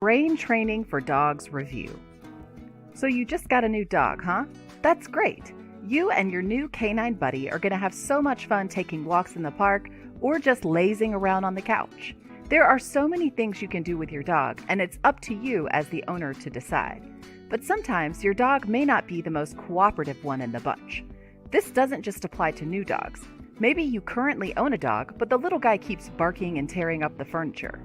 Brain Training for Dogs review. So you just got a new dog, huh? That's great. You and your new canine buddy are going to have so much fun taking walks in the park or just lazing around on the couch. There are so many things you can do with your dog, and it's up to you as the owner to decide. But sometimes your dog may not be the most cooperative one in the bunch. This doesn't just apply to new dogs. Maybe you currently own a dog, but the little guy keeps barking and tearing up the furniture.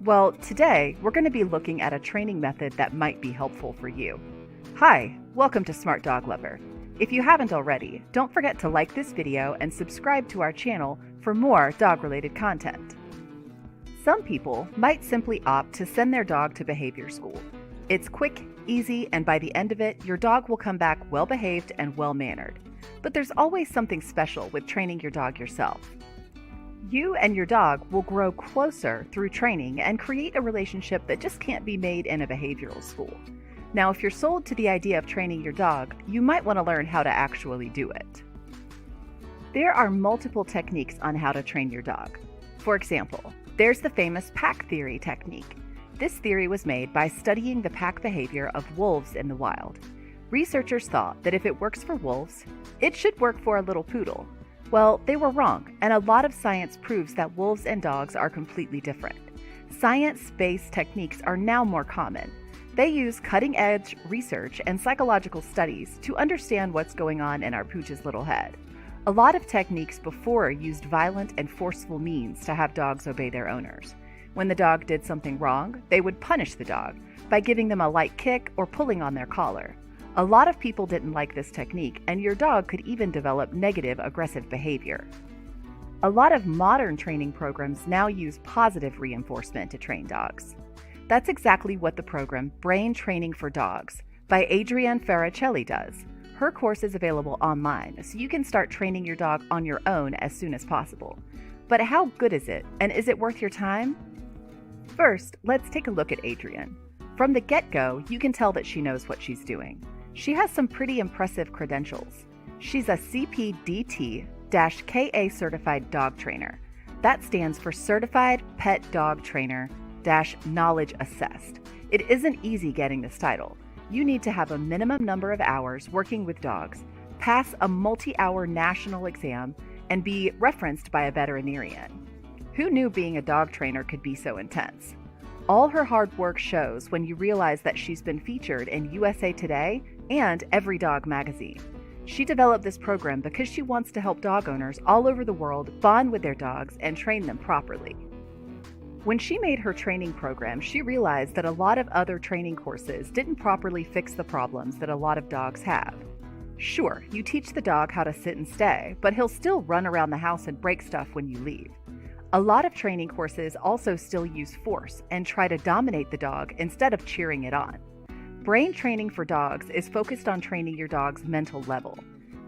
Well, today we're going to be looking at a training method that might be helpful for you. Hi, welcome to Smart Dog Lover. If you haven't already, don't forget to like this video and subscribe to our channel for more dog-related content. Some people might simply opt to send their dog to behavior school. It's quick, easy, and by the end of it, your dog will come back well-behaved and well-mannered. But there's always something special with training your dog yourself. You and your dog will grow closer through training and create a relationship that just can't be made in a behavioral school. Now, if you're sold to the idea of training your dog, you might want to learn how to actually do it. There are multiple techniques on how to train your dog. For example, there's the famous pack theory technique. This theory was made by studying the pack behavior of wolves in the wild. Researchers thought that if it works for wolves, it should work for a little poodle. Well, they were wrong, and a lot of science proves that wolves and dogs are completely different. Science-based techniques are now more common. They use cutting-edge research and psychological studies to understand what's going on in our pooch's little head. A lot of techniques before used violent and forceful means to have dogs obey their owners. When the dog did something wrong, they would punish the dog by giving them a light kick or pulling on their collar. A lot of people didn't like this technique, and your dog could even develop negative aggressive behavior. A lot of modern training programs now use positive reinforcement to train dogs. That's exactly what the program Brain Training for Dogs by Adrienne Faracelli does. Her course is available online, so you can start training your dog on your own as soon as possible. But how good is it, and is it worth your time? First, let's take a look at Adrienne. From the get-go, you can tell that she knows what she's doing. She has some pretty impressive credentials. She's a CPDT-KA certified dog trainer. That stands for Certified Pet Dog Trainer-Knowledge Assessed. It isn't easy getting this title. You need to have a minimum number of hours working with dogs, pass a multi-hour national exam, and be referenced by a veterinarian. Who knew being a dog trainer could be so intense? All her hard work shows when you realize that she's been featured in USA Today and Every Dog magazine. She developed this program because she wants to help dog owners all over the world bond with their dogs and train them properly. When she made her training program, she realized that a lot of other training courses didn't properly fix the problems that a lot of dogs have. Sure, you teach the dog how to sit and stay, but he'll still run around the house and break stuff when you leave. A lot of training courses also still use force and try to dominate the dog instead of cheering it on. Brain Training for Dogs is focused on training your dog's mental level.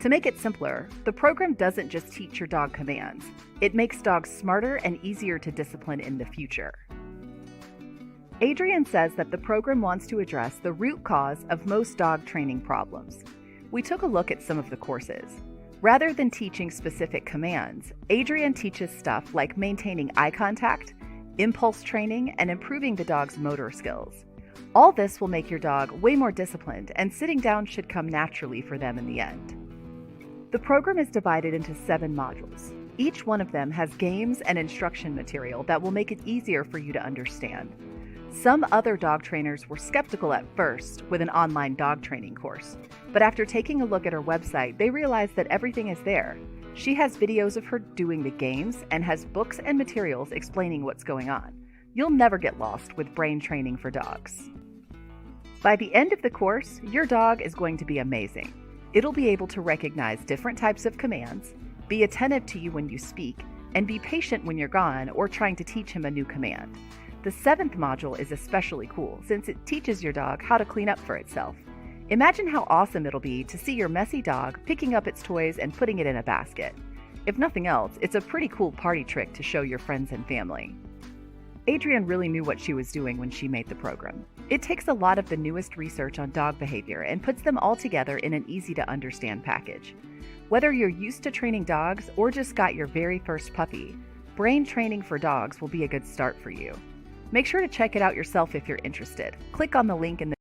To make it simpler, the program doesn't just teach your dog commands. It makes dogs smarter and easier to discipline in the future. Adrienne says that the program wants to address the root cause of most dog training problems. We took a look at some of the courses. Rather than teaching specific commands, Adrienne teaches stuff like maintaining eye contact, impulse training, and improving the dog's motor skills. All this will make your dog way more disciplined, and sitting down should come naturally for them in the end. The program is divided into 7 modules. Each one of them has games and instruction material that will make it easier for you to understand. Some other dog trainers were skeptical at first with an online dog training course, but after taking a look at her website, they realized that everything is there. She has videos of her doing the games and has books and materials explaining what's going on. You'll never get lost with Brain Training for Dogs. By the end of the course, your dog is going to be amazing. It'll be able to recognize different types of commands, be attentive to you when you speak, and be patient when you're gone or trying to teach him a new command. The 7th module is especially cool since it teaches your dog how to clean up for itself. Imagine how awesome it'll be to see your messy dog picking up its toys and putting it in a basket. If nothing else, it's a pretty cool party trick to show your friends and family. Adrienne really knew what she was doing when she made the program. It takes a lot of the newest research on dog behavior and puts them all together in an easy-to-understand package. Whether you're used to training dogs or just got your very first puppy, Brain Training for Dogs will be a good start for you. Make sure to check it out yourself if you're interested. Click on the link in the